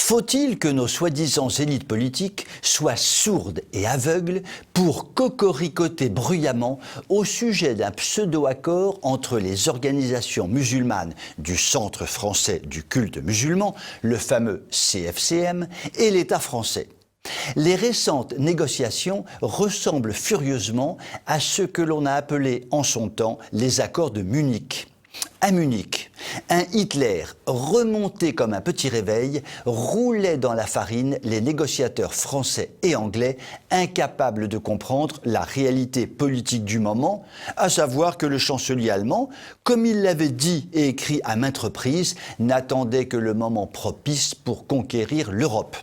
Faut-il que nos soi-disant élites politiques soient sourdes et aveugles pour cocoricoter bruyamment au sujet d'un pseudo-accord entre les organisations musulmanes du Centre français du culte musulman, le fameux CFCM, et l'État français? Les récentes négociations ressemblent furieusement à ce que l'on a appelé en son temps les accords de Munich. À Munich, un Hitler remonté comme un petit réveil roulait dans la farine les négociateurs français et anglais incapables de comprendre la réalité politique du moment, à savoir que le chancelier allemand, comme il l'avait dit et écrit à maintes reprises, n'attendait que le moment propice pour conquérir l'Europe.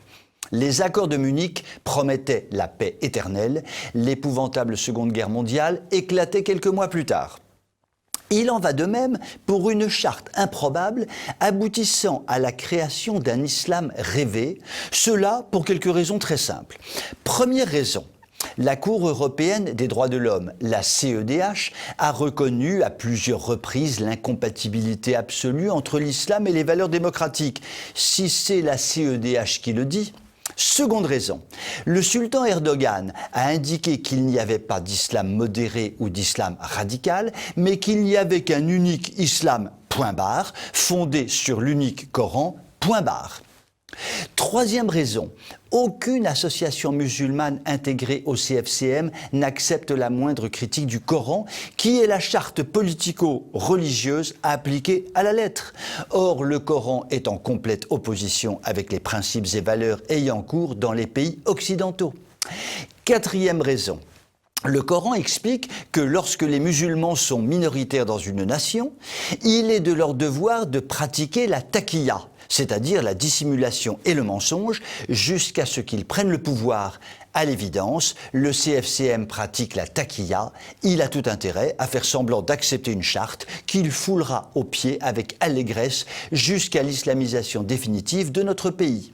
Les accords de Munich promettaient la paix éternelle, l'épouvantable Seconde Guerre mondiale éclatait quelques mois plus tard. Il en va de même pour une charte improbable aboutissant à la création d'un islam rêvé, cela pour quelques raisons très simples. Première raison, la Cour européenne des droits de l'homme, la CEDH, a reconnu à plusieurs reprises l'incompatibilité absolue entre l'islam et les valeurs démocratiques. Si c'est la CEDH qui le dit. Seconde raison, le sultan Erdogan a indiqué qu'il n'y avait pas d'islam modéré ou d'islam radical, mais qu'il n'y avait qu'un unique islam, point barre, fondé sur l'unique Coran, point barre. Troisième raison, aucune association musulmane intégrée au CFCM n'accepte la moindre critique du Coran, qui est la charte politico-religieuse appliquée à la lettre. Or, le Coran est en complète opposition avec les principes et valeurs ayant cours dans les pays occidentaux. Quatrième raison, le Coran explique que lorsque les musulmans sont minoritaires dans une nation, il est de leur devoir de pratiquer la taqiyya, c'est-à-dire la dissimulation et le mensonge, jusqu'à ce qu'ils prennent le pouvoir. À l'évidence, le CFCM pratique la taqiyya, il a tout intérêt à faire semblant d'accepter une charte qu'il foulera aux pieds avec allégresse jusqu'à l'islamisation définitive de notre pays.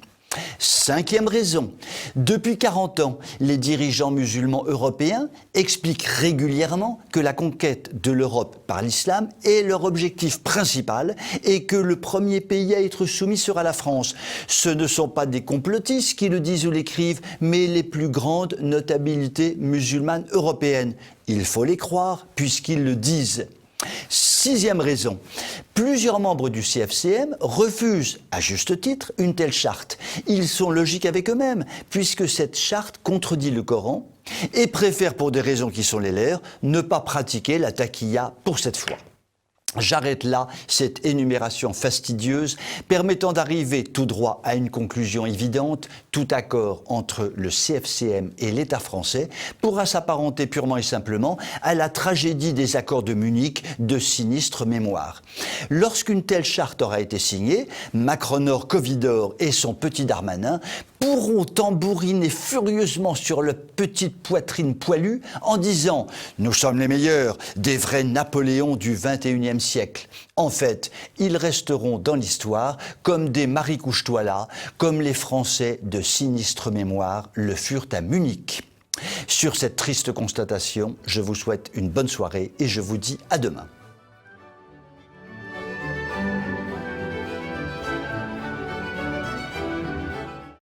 Cinquième raison, depuis 40 ans, les dirigeants musulmans européens expliquent régulièrement que la conquête de l'Europe par l'islam est leur objectif principal et que le premier pays à être soumis sera la France. Ce ne sont pas des complotistes qui le disent ou l'écrivent, mais les plus grandes notabilités musulmanes européennes. Il faut les croire puisqu'ils le disent. Sixième raison, plusieurs membres du CFCM refusent, à juste titre, une telle charte. Ils sont logiques avec eux-mêmes, puisque cette charte contredit le Coran et préfèrent, pour des raisons qui sont les leurs, ne pas pratiquer la taqiyya pour cette fois. J'arrête là cette énumération fastidieuse permettant d'arriver tout droit à une conclusion évidente. Tout accord entre le CFCM et l'État français pourra s'apparenter purement et simplement à la tragédie des accords de Munich de sinistre mémoire. Lorsqu'une telle charte aura été signée, Macronor, Covidor et son petit Darmanin pourront tambouriner furieusement sur leur petite poitrine poilue en disant « Nous sommes les meilleurs, des vrais Napoléons du XXIe siècle ». En fait, ils resteront dans l'histoire comme des Marie couche-toi-là, comme les Français de sinistre mémoire le furent à Munich. Sur cette triste constatation, je vous souhaite une bonne soirée et je vous dis à demain.